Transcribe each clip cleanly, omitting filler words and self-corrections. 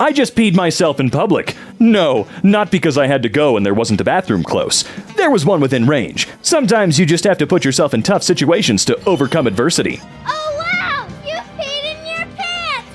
I just peed myself in public. No, not because I had to go and there wasn't a bathroom close. There was one within range. Sometimes you just have to put yourself in tough situations to overcome adversity. Oh wow! You peed in your pants!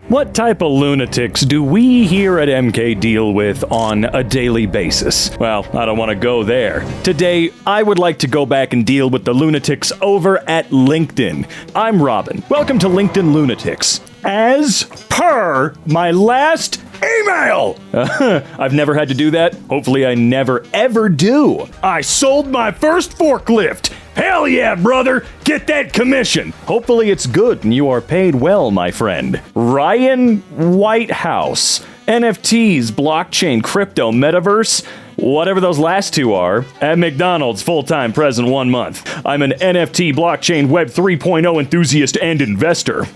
What type of lunatics do we here at EmKay deal with on a daily basis? Well, I don't want to go there. Today, I would like to go back and deal with the lunatics over at LinkedIn. I'm Robin. Welcome to LinkedIn Lunatics. As per my last email! I've never had to do that. Hopefully I never ever do. I sold my first forklift. Hell yeah, brother! Get that commission! Hopefully it's good and you are paid well, my friend. Ryan Whitehouse. NFTs, blockchain, crypto, metaverse, whatever those last two are, at McDonald's full-time present 1 month. I'm an NFT, blockchain, Web 3.0 enthusiast and investor.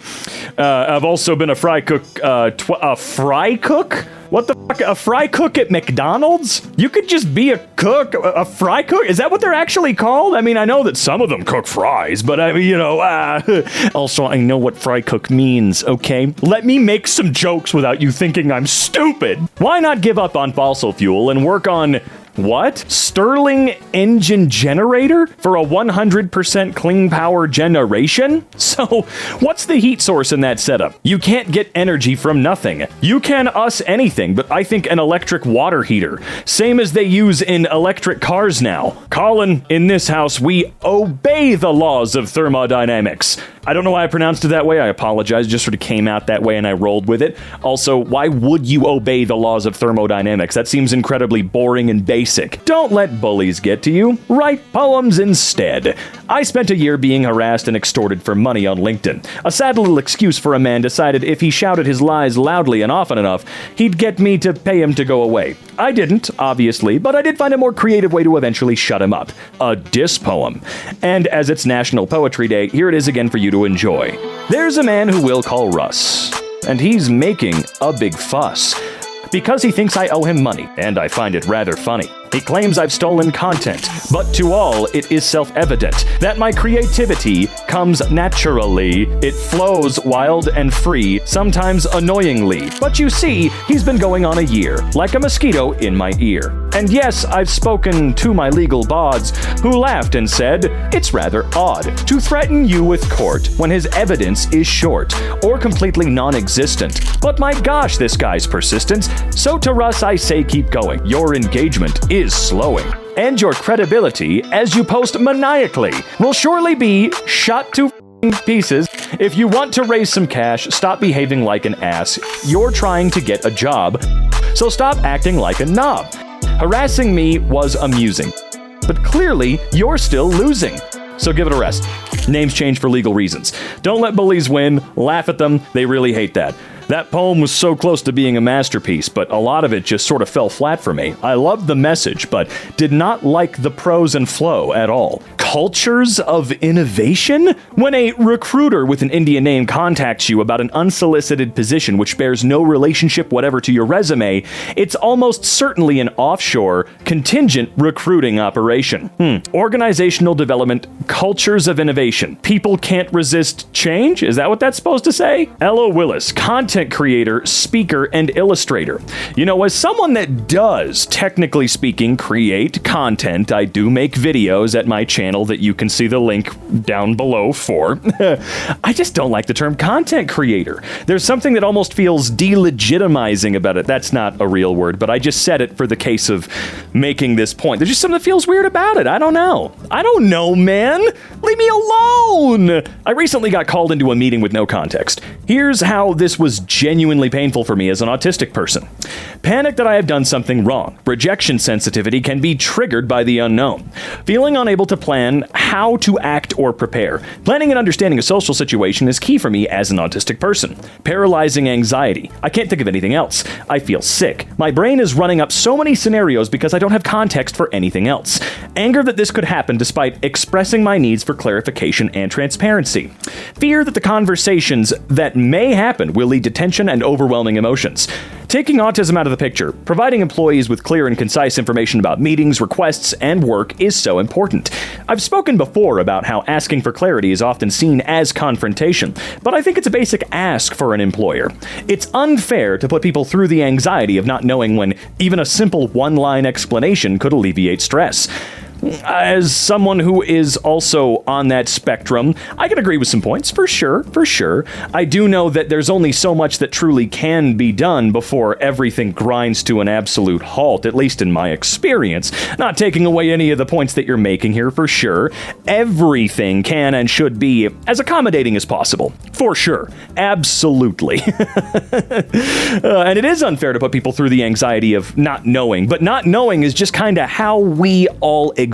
I've also been a fry cook, a fry cook? What the fuck? A fry cook at McDonald's? You could just be a cook, a fry cook? Is that what they're actually called? I mean, I know that some of them cook fries, but I mean, you know, also I know what fry cook means, okay? Let me make some jokes without you thinking I'm stupid. Why not give up on fossil fuel and work on what? Stirling engine generator for a 100% clean power generation? So, what's the heat source in that setup? You can't get energy from nothing. You can us anything, but I think an electric water heater. Same as they use in electric cars now. Colin, in this house, we obey the laws of thermodynamics. I don't know why I pronounced it that way. I apologize. It just sort of came out that way and I rolled with it. Also, why would you obey the laws of thermodynamics? That seems incredibly boring and basic. Don't let bullies get to you. Write poems instead. I spent a year being harassed and extorted for money on LinkedIn. A sad little excuse for a man decided if he shouted his lies loudly and often enough, he'd get me to pay him to go away. I didn't, obviously, but I did find a more creative way to eventually shut him up. A diss poem. And as it's National Poetry Day, here it is again for you to enjoy. There's a man who we'll call Russ, and he's making a big fuss because he thinks I owe him money, and I find it rather funny. He claims I've stolen content, but to all it is self-evident that my creativity comes naturally. It flows wild and free, sometimes annoyingly. But you see, he's been going on a year, like a mosquito in my ear. And yes, I've spoken to my legal bods, who laughed and said, it's rather odd to threaten you with court when his evidence is short, or completely non-existent. But my gosh, this guy's persistent. So to Russ I say keep going. Your engagement is slowing. And your credibility, as you post maniacally, will surely be shot to pieces. If you want to raise some cash, stop behaving like an ass. You're trying to get a job, so stop acting like a knob. Harassing me was amusing, but clearly you're still losing. So give it a rest. Names change for legal reasons. Don't let bullies win. Laugh at them. They really hate that. That poem was so close to being a masterpiece, but a lot of it just sort of fell flat for me. I loved the message, but did not like the prose and flow at all. Cultures of innovation? When a recruiter with an Indian name contacts you about an unsolicited position which bears no relationship whatever to your resume, it's almost certainly an offshore, contingent recruiting operation. Organizational development, cultures of innovation. People can't resist change? Is that what that's supposed to say? Ella Willis, content creator, speaker, and illustrator. You know, as someone that does, technically speaking, create content, I do make videos at my channel that you can see the link down below for. I just don't like the term content creator. There's something that almost feels delegitimizing about it. That's not a real word, but I just said it for the case of making this point. There's just something that feels weird about it. I don't know. I don't know, man. Leave me alone. I recently got called into a meeting with no context. Here's how this was genuinely painful for me as an autistic person. Panic that I have done something wrong. Rejection sensitivity can be triggered by the unknown. Feeling unable to plan how to act or prepare. Planning and understanding a social situation is key for me as an autistic person. Paralyzing anxiety. I can't think of anything else. I feel sick. My brain is running up so many scenarios because I don't have context for anything else. Anger that this could happen despite expressing my needs for clarification and transparency. Fear that the conversations that may happen will lead to tension and overwhelming emotions. Taking autism out of the picture, providing employees with clear and concise information about meetings, requests, and work is so important. I've spoken before about how asking for clarity is often seen as confrontation, but I think it's a basic ask for an employer. It's unfair to put people through the anxiety of not knowing when even a simple one-line explanation could alleviate stress. As someone who is also on that spectrum, I can agree with some points, for sure. I do know that there's only so much that truly can be done before everything grinds to an absolute halt, at least in my experience. Not taking away any of the points that you're making here, for sure. Everything can and should be as accommodating as possible, for sure. Absolutely. And it is unfair to put people through the anxiety of not knowing, but not knowing is just kind of how we all exist.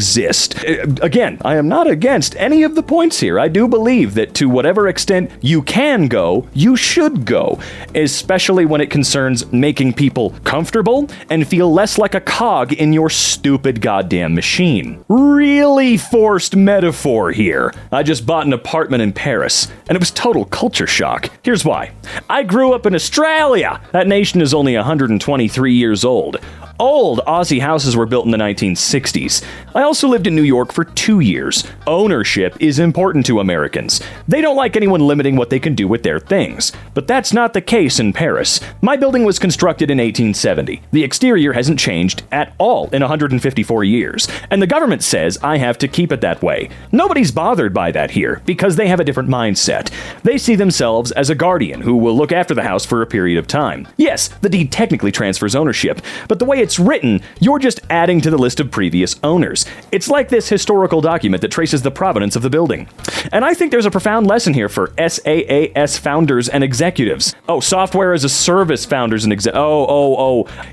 Again, I am not against any of the points here. I do believe that to whatever extent you can go, you should go, especially when it concerns making people comfortable and feel less like a cog in your stupid goddamn machine. Really forced metaphor here. I just bought an apartment in Paris, and it was total culture shock. Here's why. I grew up in Australia. That nation is only 123 years old. Old Aussie houses were built in the 1960s. I also lived in New York for 2 years. Ownership is important to Americans. They don't like anyone limiting what they can do with their things. But that's not the case in Paris. My building was constructed in 1870. The exterior hasn't changed at all in 154 years. And the government says I have to keep it that way. Nobody's bothered by that here because they have a different mindset. They see themselves as a guardian who will look after the house for a period of time. Yes, the deed technically transfers ownership, but the way it's written, you're just adding to the list of previous owners. It's like this historical document that traces the provenance of the building. And I think there's a profound lesson here for SaaS founders and executives. Oh, software as a service founders and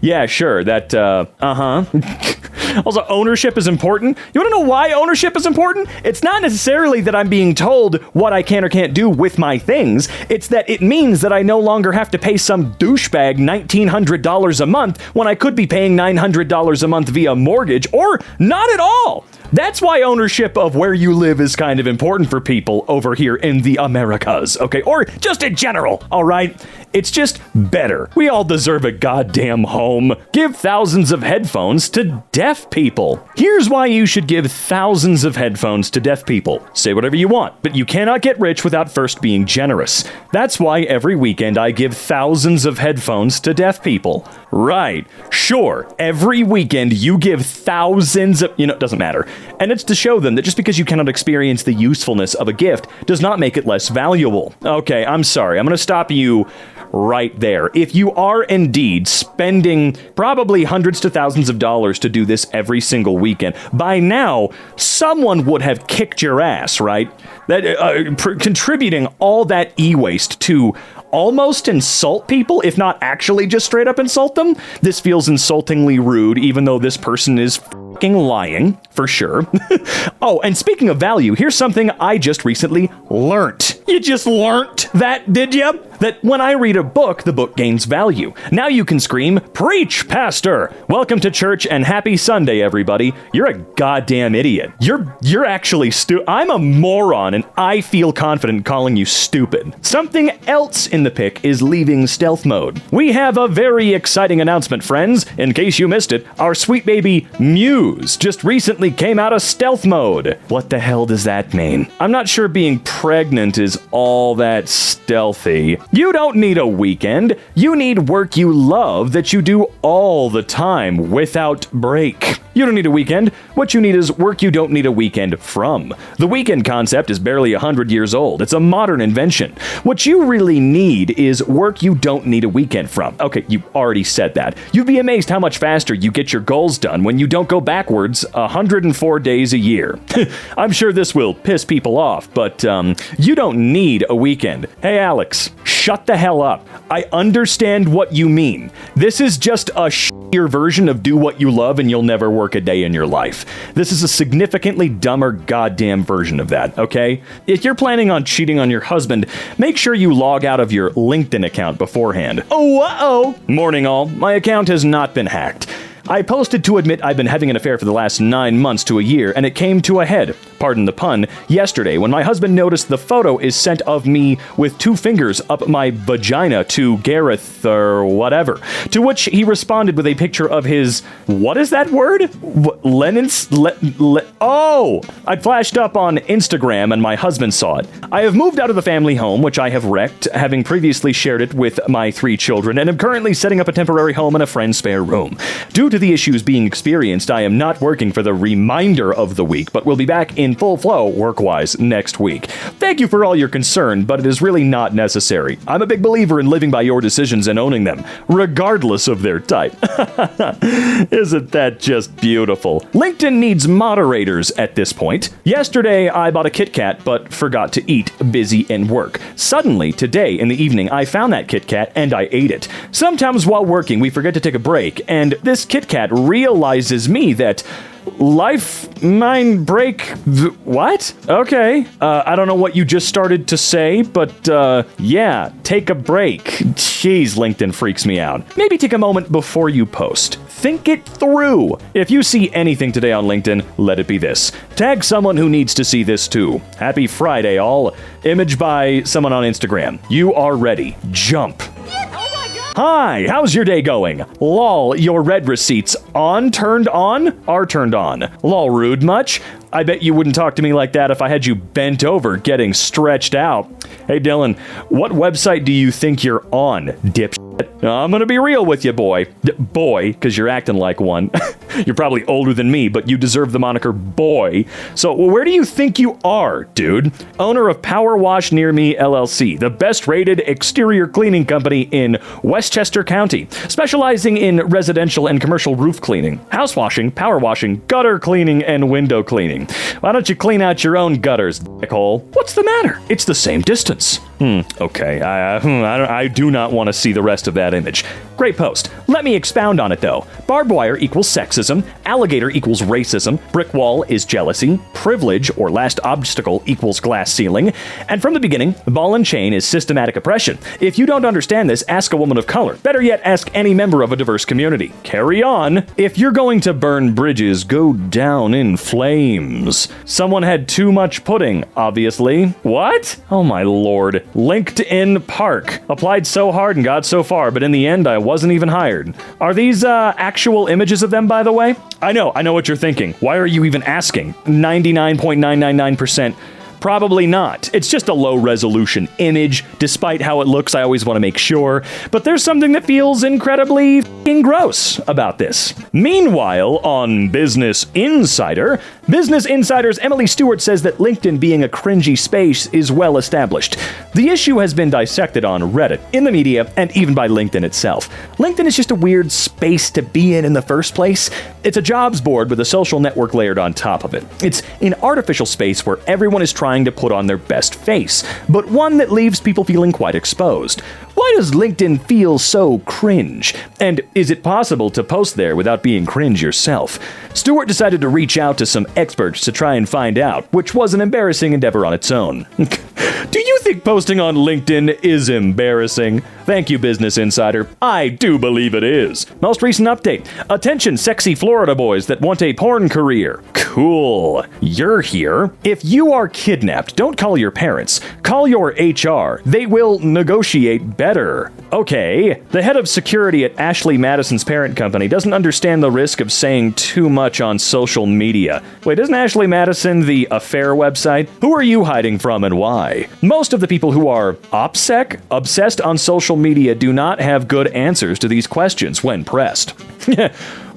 yeah, sure, that, Also, ownership is important. You want to know why ownership is important? It's not necessarily that I'm being told what I can or can't do with my things. It's that it means that I no longer have to pay some douchebag $1,900 a month when I could be paying $900 a month via mortgage, or not at all. That's why ownership of where you live is kind of important for people over here in the Americas, okay? Or just in general, all right? It's just better. We all deserve a goddamn home. Give thousands of headphones to deaf people. Here's why you should give thousands of headphones to deaf people. Say whatever you want, but you cannot get rich without first being generous. That's why every weekend I give thousands of headphones to deaf people. Right. Sure. Every weekend you give thousands of... it doesn't matter. And it's to show them that just because you cannot experience the usefulness of a gift does not make it less valuable. Okay, I'm sorry. I'm going to stop you right there. If you are indeed spending probably hundreds to thousands of dollars to do this every single weekend, by now, someone would have kicked your ass, right? That contributing all that e-waste to almost insult people, if not actually just straight up insult them. This feels insultingly rude, even though this person is fucking lying, for sure. Oh, and speaking of value, here's something I just recently learnt. You just learnt that, did you? That when I read a book, the book gains value. Now you can scream, "Preach, Pastor! Welcome to church and happy Sunday, everybody." You're a goddamn idiot. You're actually I'm a moron, and I feel confident calling you stupid. Something else in the pic is leaving stealth mode. We have a very exciting announcement, friends. In case you missed it, our sweet baby Muse just recently came out of stealth mode. What the hell does that mean? I'm not sure being pregnant is all that stealthy. You don't need a weekend. You need work you love that you do all the time without break. You don't need a weekend. What you need is work you don't need a weekend from. The weekend concept is barely 100 years old. It's a modern invention. What you really need is work you don't need a weekend from. Okay, you already said that. You'd be amazed how much faster you get your goals done when you don't go backwards 104 days a year. I'm sure this will piss people off, but you don't need a weekend. Hey, Alex, shut the hell up. I understand what you mean. This is just a shittier version of do what you love and you'll never work a day in your life. This is a significantly dumber goddamn version of that, okay? If you're planning on cheating on your husband, make sure you log out of your LinkedIn account beforehand. Oh, uh-oh. Morning all. My account has not been hacked. I posted to admit I've been having an affair for the last 9 months to a year, and it came to a head. pardon the pun, yesterday when my husband noticed the photo is sent of me with 2 fingers up my vagina to Gareth or whatever. To which he responded with a picture of his, what is that word? Oh! I flashed up on Instagram and my husband saw it. I have moved out of the family home, which I have wrecked, having previously shared it with my 3 children, and am currently setting up a temporary home in a friend's spare room. Due to the issues being experienced, I am not working for the remainder of the week, but will be back in full flow work-wise next week. Thank you for all your concern, but it is really not necessary. I'm a big believer in living by your decisions and owning them, regardless of their type. Isn't that just beautiful? LinkedIn needs moderators at this point. Yesterday, I bought a Kit Kat, but forgot to eat, busy in work. Suddenly, today in the evening, I found that Kit Kat and I ate it. Sometimes while working, we forget to take a break, and this Kit Kat realizes me that life, mine, break, what? Okay. I don't know what you just started to say, but, yeah, take a break. Jeez, LinkedIn freaks me out. Maybe take a moment before you post. Think it through. If you see anything today on LinkedIn, let it be this. Tag someone who needs to see this too. Happy Friday, all. Image by someone on Instagram. You are ready. Jump. Hi, how's your day going? Lol, your red receipts turned on? Are turned on. Lol, rude much? I bet you wouldn't talk to me like that if I had you bent over, getting stretched out. Hey Dylan, what website do you think you're on, dipshit? I'm gonna be real with you, boy. Boy, because you're acting like one. You're probably older than me, but you deserve the moniker boy. So where do you think you are, dude? Owner of Power Wash Near Me LLC, the best rated exterior cleaning company in Westchester County, specializing in residential and commercial roof cleaning, house washing, power washing, gutter cleaning, and window cleaning. Why don't you clean out your own gutters, dickhole? What's the matter? It's the same distance. Okay, I do not want to see the rest of that image. Great post. Let me expound on it though. Barbed wire equals sexism, alligator equals racism, brick wall is jealousy, privilege or last obstacle equals glass ceiling, and from the beginning, ball and chain is systematic oppression. If you don't understand this, ask a woman of color. Better yet, ask any member of a diverse community. Carry on. If you're going to burn bridges, go down in flames. Someone had too much pudding, obviously. What? Oh my lord. LinkedIn Park. Applied so hard and got so far, but in the end, I wasn't even hired. Are these actual images of them, by the way? I know what you're thinking. Why are you even asking? 99.999%. Probably not. It's just a low-resolution image. Despite how it looks, I always want to make sure. But there's something that feels incredibly f***ing gross about this. Meanwhile, on Business Insider's Emily Stewart says that LinkedIn being a cringy space is well established. The issue has been dissected on Reddit, in the media, and even by LinkedIn itself. LinkedIn is just a weird space to be in the first place. It's a jobs board with a social network layered on top of it. It's an artificial space where everyone is trying to put on their best face, but one that leaves people feeling quite exposed. Why does LinkedIn feel so cringe? And is it possible to post there without being cringe yourself? Stewart decided to reach out to some experts to try and find out, which was an embarrassing endeavor on its own. Do you think posting on LinkedIn is embarrassing? Thank you, Business Insider. I do believe it is. Most recent update. Attention, sexy Florida boys that want a porn career. Cool. You're here. If you are kidnapped, don't call your parents. Call your HR. They will negotiate better. Okay. The head of security at Ashley Madison's parent company doesn't understand the risk of saying too much on social media. Wait, isn't Ashley Madison the affair website? Who are you hiding from and why? Most of the people who are OPSEC, obsessed on social media, do not have good answers to these questions when pressed.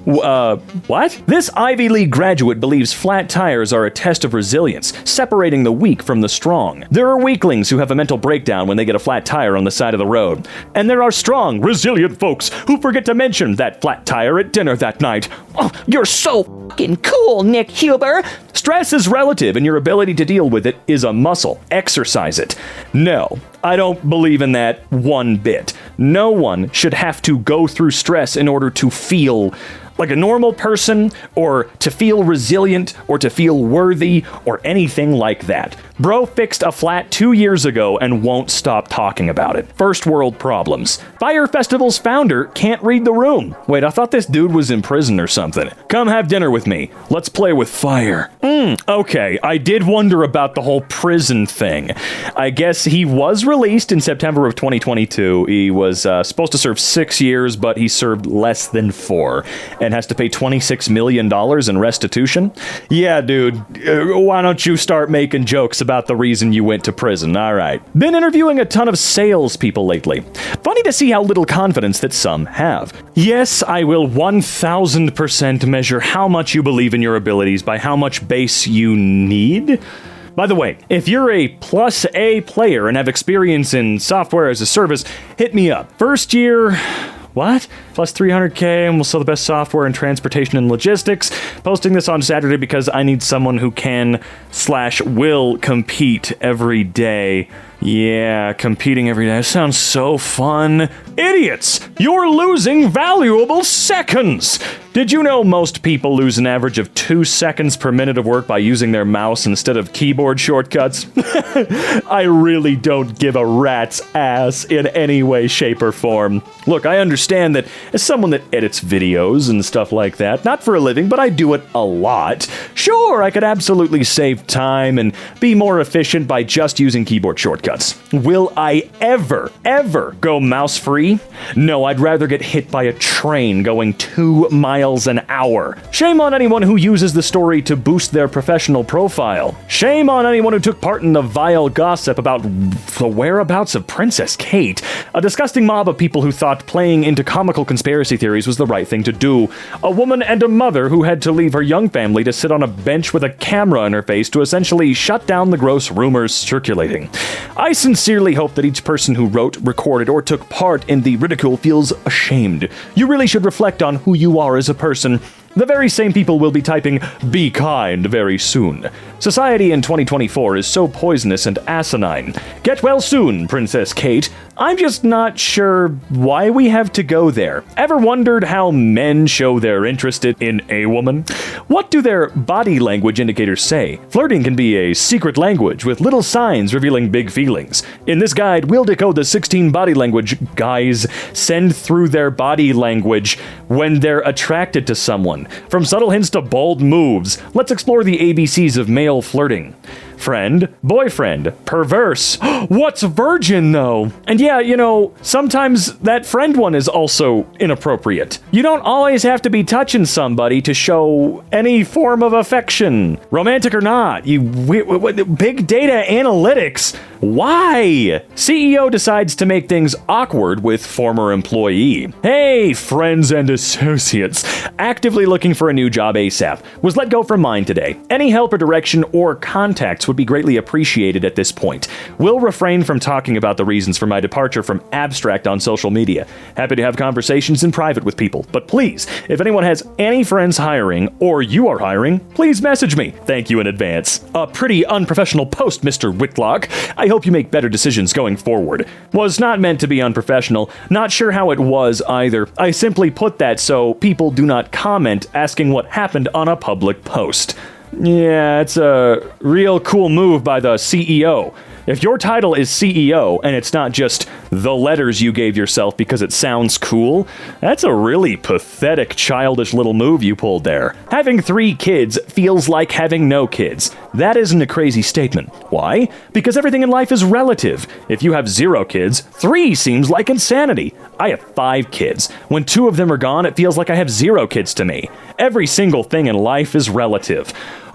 What? This Ivy League graduate believes flat tires are a test of resilience, separating the weak from the strong. There are weaklings who have a mental breakdown when they get a flat tire on the side of the road. And there are strong, resilient folks who forget to mention that flat tire at dinner that night. Oh, you're so fucking cool, Nick Huber! Stress is relative, and your ability to deal with it is a muscle. Exercise it. No, I don't believe in that one bit. No one should have to go through stress in order to feel like a normal person, or to feel resilient, or to feel worthy, or anything like that. Bro fixed a flat 2 years ago and won't stop talking about it. First world problems. Fire Festival's founder can't read the room. Wait, I thought this dude was in prison or something. Come have dinner with me. Let's play with fire. Okay, I did wonder about the whole prison thing. I guess he was released in September of 2022. He was supposed to serve 6 years, but he served less than 4. And has to pay $26 million in restitution? Yeah, dude, why don't you start making jokes about the reason you went to prison? All right. Been interviewing a ton of salespeople lately. Funny to see how little confidence that some have. Yes, I will 1000% measure how much you believe in your abilities by how much base you need. By the way, if you're a plus A player and have experience in software as a service, hit me up. First year... What? Plus 300K, and we'll sell the best software in transportation and logistics. Posting this on Saturday because I need someone who can/will compete every day. Yeah, competing every day. That sounds so fun. Idiots! You're losing valuable seconds! Did you know most people lose an average of 2 seconds per minute of work by using their mouse instead of keyboard shortcuts? I really don't give a rat's ass in any way, shape, or form. Look, I understand that as someone that edits videos and stuff like that, not for a living, but I do it a lot, sure, I could absolutely save time and be more efficient by just using keyboard shortcuts. Will I ever go mouse-free? No, I'd rather get hit by a train going 2 miles an hour. Shame on anyone who uses the story to boost their professional profile. Shame on anyone who took part in the vile gossip about the whereabouts of Princess Kate, a disgusting mob of people who thought playing into comical conspiracy theories was the right thing to do. A woman and a mother who had to leave her young family to sit on a bench with a camera in her face to essentially shut down the gross rumors circulating. I sincerely hope that each person who wrote, recorded, or took part in the ridicule feels ashamed. You really should reflect on who you are as a person. The very same people will be typing, "Be kind," very soon. Society in 2024 is so poisonous and asinine. Get well soon, Princess Kate. I'm just not sure why we have to go there. Ever wondered how men show they're interested in a woman? What do their body language indicators say? Flirting can be a secret language with little signs revealing big feelings. In this guide, we'll decode the 16 body language guys send through their body language when they're attracted to someone. From subtle hints to bold moves, let's explore the ABCs of male flirting. Friend, boyfriend, perverse. What's virgin, though? And yeah, you know, sometimes that friend one is also inappropriate. You don't always have to be touching somebody to show any form of affection. Romantic or not, big data analytics. Why? CEO decides to make things awkward with former employee. Hey, friends and associates. Actively looking for a new job ASAP. Was let go from mine today. Any help or direction or contacts would be greatly appreciated at this point. Will refrain from talking about the reasons for my departure from abstract on social media. Happy to have conversations in private with people. But please, if anyone has any friends hiring, or you are hiring, please message me. Thank you in advance. A pretty unprofessional post, Mr. Whitlock. I hope you make better decisions going forward. Was not meant to be unprofessional. Not sure how it was either. I simply put that so people do not comment asking what happened on a public post. Yeah, it's a real cool move by the CEO. If your title is CEO and it's not just the letters you gave yourself because it sounds cool, that's a really pathetic, childish little move you pulled there. Having 3 kids feels like having no kids. That isn't a crazy statement. Why? Because everything in life is relative. If you have 0 kids, 3 seems like insanity. I have 5 kids. When 2 of them are gone, it feels like I have 0 kids to me. Every single thing in life is relative.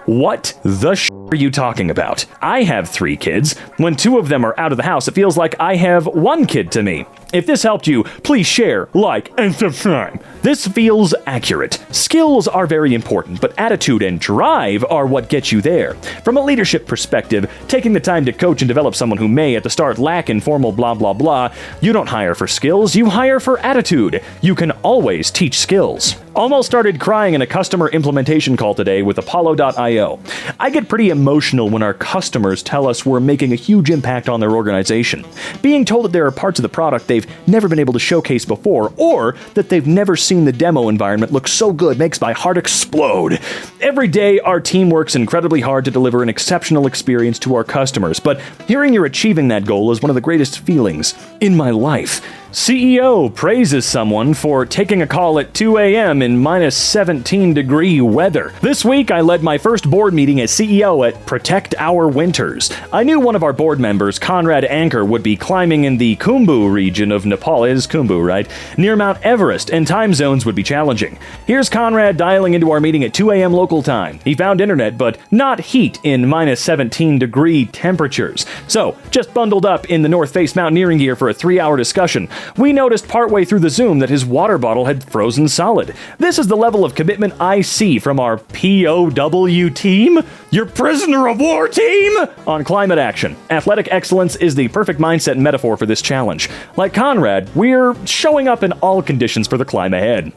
What the are you talking about? I have 3 kids. When 2 of them are out of the house, it feels like I have 1 kid to me. If this helped you, please share, like, and subscribe. This feels accurate. Skills are very important, but attitude and drive are what get you there. From a leadership perspective, taking the time to coach and develop someone who may at the start lack informal blah blah blah, you don't hire for skills, you hire for attitude. You can always teach skills. Almost started crying in a customer implementation call today with Apollo.io. I get pretty emotional when our customers tell us we're making a huge impact on their organization. Being told that there are parts of the product they've never been able to showcase before, or that they've never seen the demo environment look so good makes my heart explode. Every day, our team works incredibly hard to deliver an exceptional experience to our customers, but hearing you're achieving that goal is one of the greatest feelings in my life. CEO praises someone for taking a call at 2 a.m. in minus 17-degree weather. This week, I led my first board meeting as CEO at Protect Our Winters. I knew one of our board members, Conrad Anker, would be climbing in the Khumbu region of Nepal, it is Khumbu, right? Near Mount Everest, and time zones would be challenging. Here's Conrad dialing into our meeting at 2 a.m. local time. He found internet, but not heat in minus 17-degree temperatures. So, just bundled up in the North Face mountaineering gear for a 3-hour discussion. We noticed partway through the Zoom that his water bottle had frozen solid. This is the level of commitment I see from our POW team, your prisoner of war team, on climate action. Athletic excellence is the perfect mindset and metaphor for this challenge. Like Conrad, we're showing up in all conditions for the climb ahead.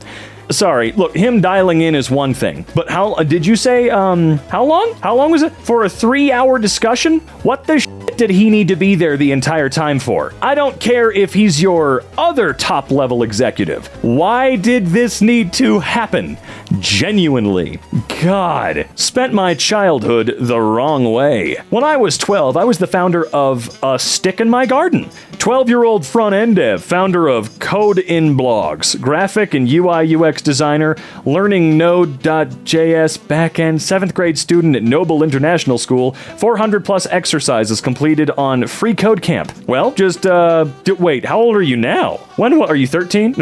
Sorry, look, him dialing in is one thing, but how, did you say, how long? How long was it? For a 3-hour discussion? What the shit did he need to be there the entire time for? I don't care if he's your other top-level executive. Why did this need to happen? Genuinely. God. Spent my childhood the wrong way. When I was 12, I was the founder of A Stick in My Garden. 12-year-old front-end dev, founder of Code in Blogs, graphic and UI UX designer, learning Node.js backend, 7th grade student at Noble International School, 400 plus exercises completed on Free Code Camp. Well, just, wait, how old are you now? When, what, are you 13?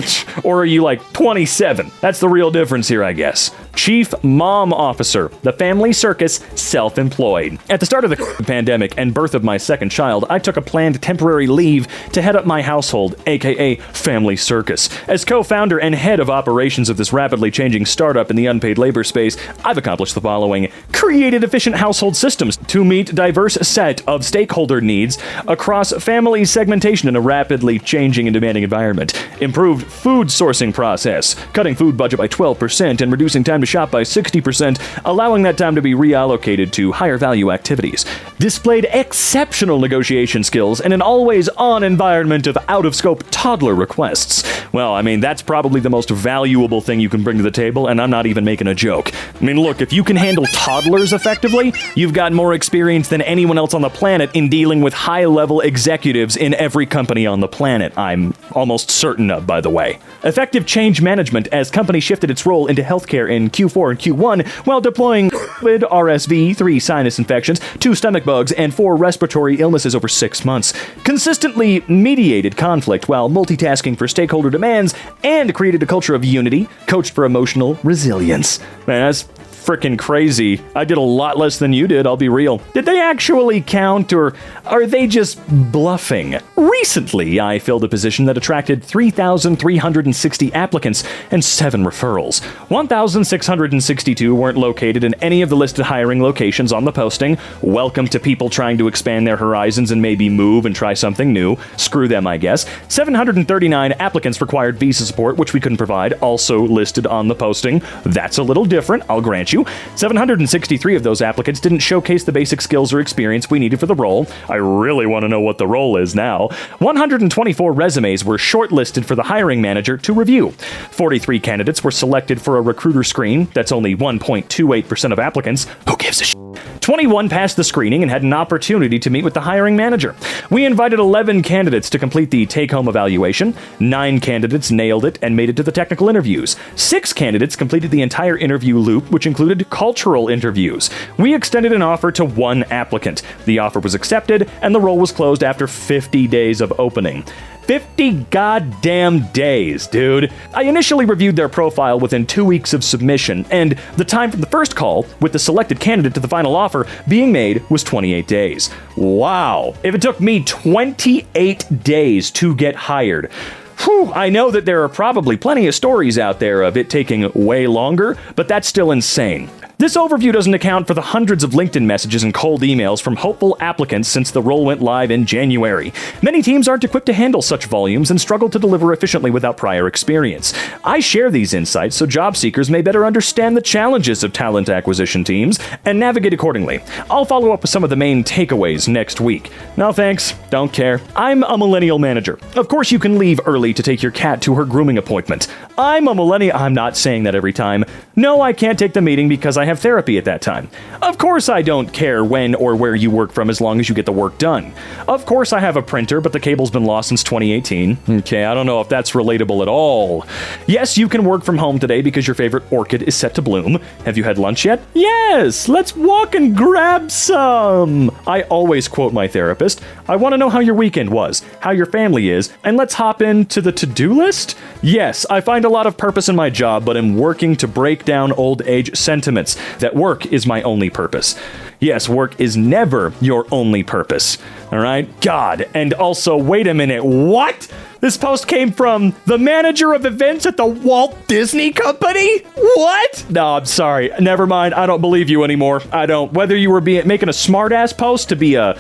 Or are you like 27? That's the real difference here, I guess. Chief Mom Officer, the family circus, self-employed. At the start of the pandemic and birth of my second child, I took a planned temporary leave to head up my household, aka family circus. As co-founder and head of operations of this rapidly changing startup in the unpaid labor space, I've accomplished the following. Created efficient household systems to meet diverse set of stakeholder needs across family segmentation in a rapidly changing and demanding environment. Improved food sourcing process, cutting food budget by 12% and reducing time to shop by 60%, allowing that time to be reallocated to higher value activities. Displayed exceptional negotiation skills in an always-on environment of out-of-scope toddler requests. Well, I mean, that's probably the most valuable thing you can bring to the table, and I'm not even making a joke. I mean, look, if you can handle toddlers effectively, you've got more experience than anyone else on the planet in dealing with high-level executives in every company on the planet. I'm almost certain of, by the way. Effective change management as company shifted its role into healthcare in Q4 and Q1 while deploying COVID, RSV, 3 sinus infections, 2 stomach bugs, and 4 respiratory illnesses over 6 months. Consistently mediated conflict while multitasking for stakeholder demands and created a culture of unity, coached for emotional resilience. Man, that's frickin' crazy. I did a lot less than you did, I'll be real. Did they actually count, or are they just bluffing? Recently, I filled a position that attracted 3,360 applicants and 7 referrals. 1,662 weren't located in any of the listed hiring locations on the posting. Welcome to people trying to expand their horizons and maybe move and try something new. Screw them, I guess. 739 applicants required visa support, which we couldn't provide, also listed on the posting. That's a little different, I'll grant you. 763 of those applicants didn't showcase the basic skills or experience we needed for the role. I really want to know what the role is now. 124 resumes were shortlisted for the hiring manager to review. 43 candidates were selected for a recruiter screen. That's only 1.28% of applicants. Who gives a shit? 21 passed the screening and had an opportunity to meet with the hiring manager. We invited 11 candidates to complete the take-home evaluation. 9 candidates nailed it and made it to the technical interviews. 6 candidates completed the entire interview loop, which included cultural interviews. We extended an offer to 1 applicant. The offer was accepted, and the role was closed after 50 days of opening. 50 goddamn days, dude. I initially reviewed their profile within 2 weeks of submission, and the time from the first call with the selected candidate to the final offer being made was 28 days. Wow. If it took me 28 days to get hired, whew, I know that there are probably plenty of stories out there of it taking way longer, but that's still insane. This overview doesn't account for the hundreds of LinkedIn messages and cold emails from hopeful applicants since the role went live in January. Many teams aren't equipped to handle such volumes and struggle to deliver efficiently without prior experience. I share these insights so job seekers may better understand the challenges of talent acquisition teams and navigate accordingly. I'll follow up with some of the main takeaways next week. No thanks, don't care. I'm a millennial manager. Of course you can leave early to take your cat to her grooming appointment. I'm a millennial. I'm not saying that every time. No, I can't take the meeting because I have therapy at that time. Of course I don't care when or where you work from as long as you get the work done. Of course I have a printer, but the cable's been lost since 2018. Okay, I don't know if that's relatable at all. Yes, you can work from home today because your favorite orchid is set to bloom. Have you had lunch yet? Yes, let's walk and grab some. I always quote my therapist. I want to know how your weekend was, how your family is, and let's hop into the to-do list. Yes, I find a lot of purpose in my job, but am working to break down old age sentiments that work is my only purpose. Yes, work is never your only purpose. All right? God. And also, wait a minute. What? This post came from the manager of events at the Walt Disney Company? What? No, I'm sorry. Never mind. I don't believe you anymore. I don't. Whether you were making a smartass post to be a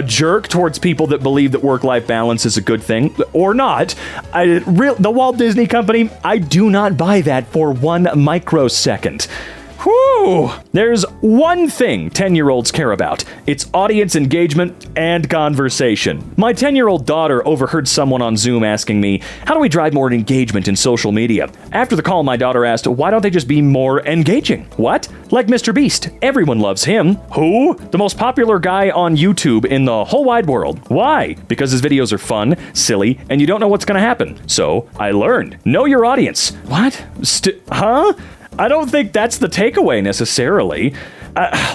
jerk towards people that believe that work-life balance is a good thing or not, the Walt Disney Company, I do not buy that for 1 microsecond. Whew! There's one thing 10-year-olds care about. It's audience engagement and conversation. My 10-year-old daughter overheard someone on Zoom asking me, how do we drive more engagement in social media? After the call, my daughter asked, why don't they just be more engaging? What? Like Mr. Beast. Everyone loves him. Who? The most popular guy on YouTube in the whole wide world. Why? Because his videos are fun, silly, and you don't know what's gonna happen. So, I learned. Know your audience. What? Huh? I don't think that's the takeaway necessarily.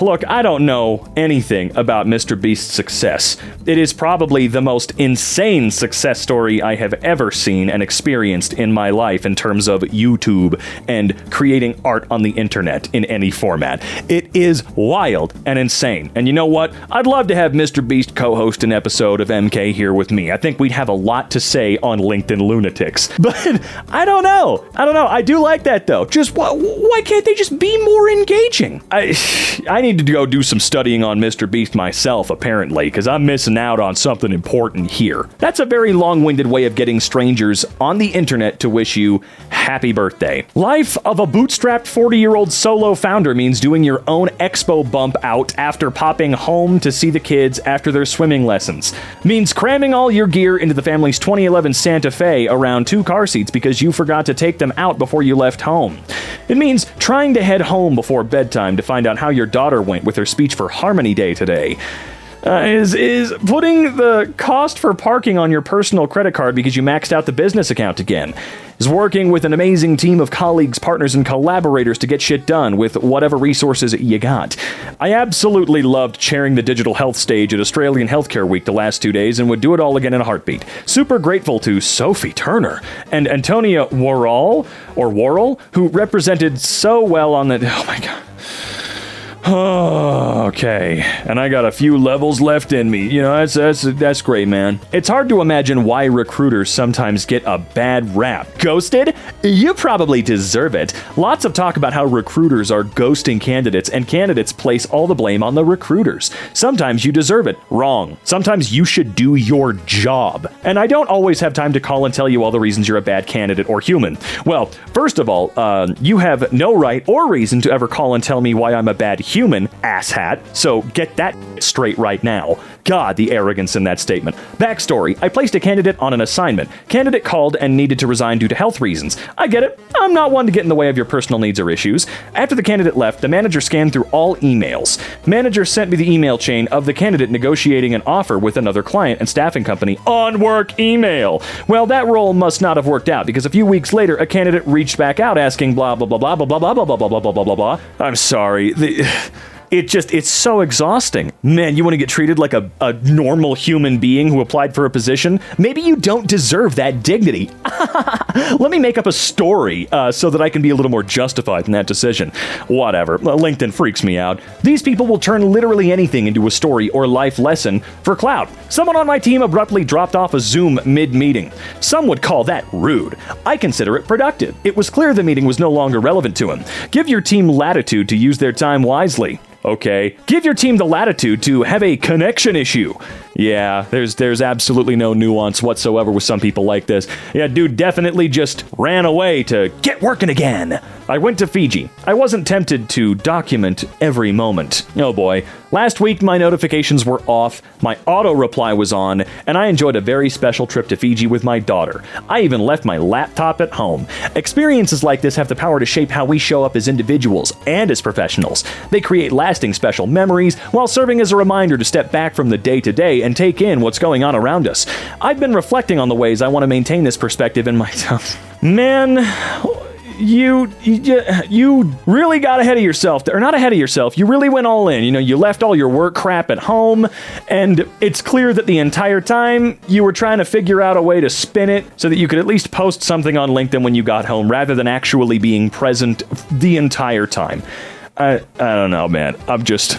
Look, I don't know anything about Mr. Beast's success. It is probably the most insane success story I have ever seen and experienced in my life in terms of YouTube and creating art on the internet in any format. It is wild and insane. And you know what? I'd love to have Mr. Beast co-host an episode of EmKay here with me. I think we'd have a lot to say on LinkedIn lunatics. But I don't know. I do like that though. Just why can't they just be more engaging? I need to go do some studying on Mr. Beast myself, apparently, because I'm missing out on something important here. That's a very long-winded way of getting strangers on the internet to wish you happy birthday. Life of a bootstrapped 40-year-old solo founder means doing your own expo bump out after popping home to see the kids after their swimming lessons. Means cramming all your gear into the family's 2011 Santa Fe around 2 car seats because you forgot to take them out before you left home. It means trying to head home before bedtime to find out how your daughter went with her speech for Harmony Day today. Is putting the cost for parking on your personal credit card because you maxed out the business account again. Is working with an amazing team of colleagues, partners, and collaborators to get shit done with whatever resources you got. I absolutely loved chairing the digital health stage at Australian Healthcare Week the last 2 days and would do it all again in a heartbeat. Super grateful to Sophie Turner and Antonia Worrell, who represented so well on the... Oh my god. Oh, okay. And I got a few levels left in me. You know, that's great, man. It's hard to imagine why recruiters sometimes get a bad rap. Ghosted? You probably deserve it. Lots of talk about how recruiters are ghosting candidates, and candidates place all the blame on the recruiters. Sometimes you deserve it. Wrong. Sometimes you should do your job. And I don't always have time to call and tell you all the reasons you're a bad candidate or human. Well, first of all, you have no right or reason to ever call and tell me why I'm a bad human, asshat. So get that straight right now. God, the arrogance in that statement. Backstory. I placed a candidate on an assignment. Candidate called and needed to resign due to health reasons. I get it. I'm not one to get in the way of your personal needs or issues. After the candidate left, the manager scanned through all emails. Manager sent me the email chain of the candidate negotiating an offer with another client and staffing company on work email. Well, that role must not have worked out because a few weeks later, a candidate reached back out asking blah, blah, blah, blah, blah, blah, blah, blah, blah, blah, blah, blah, blah, blah. I'm sorry. It's so exhausting. Man, you want to get treated like a normal human being who applied for a position? Maybe you don't deserve that dignity. Let me make up a story so that I can be a little more justified in that decision. Whatever. LinkedIn freaks me out. These people will turn literally anything into a story or life lesson for clout. Someone on my team abruptly dropped off a Zoom mid-meeting. Some would call that rude. I consider it productive. It was clear the meeting was no longer relevant to him. Give your team latitude to use their time wisely. Okay. Give your team the latitude to have a connection issue. Yeah, there's absolutely no nuance whatsoever with some people like this. Yeah, dude definitely just ran away to get working again. I went to Fiji. I wasn't tempted to document every moment. Oh boy. Last week, my notifications were off, my auto reply was on, and I enjoyed a very special trip to Fiji with my daughter. I even left my laptop at home. Experiences like this have the power to shape how we show up as individuals and as professionals. They create lasting special memories while serving as a reminder to step back from the day-to-day and take in what's going on around us. I've been reflecting on the ways I want to maintain this perspective in my time. Man, you really got ahead of yourself. Or not ahead of yourself, you really went all in. You know, you left all your work crap at home, and it's clear that the entire time you were trying to figure out a way to spin it so that you could at least post something on LinkedIn when you got home rather than actually being present the entire time. I don't know, man. I'm just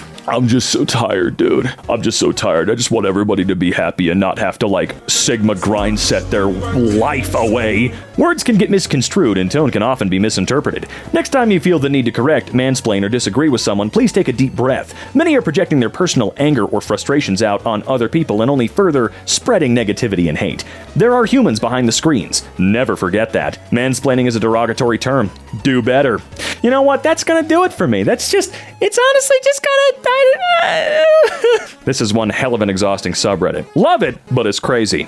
so tired, dude. I'm just so tired. I just want everybody to be happy and not have to, like, Sigma grind set their life away. Words can get misconstrued and tone can often be misinterpreted. Next time you feel the need to correct, mansplain, or disagree with someone, please take a deep breath. Many are projecting their personal anger or frustrations out on other people and only further spreading negativity and hate. There are humans behind the screens. Never forget that. Mansplaining is a derogatory term. Do better. You know what? That's gonna do it for me. It's honestly just gonna... This is one hell of an exhausting subreddit. Love it, but it's crazy.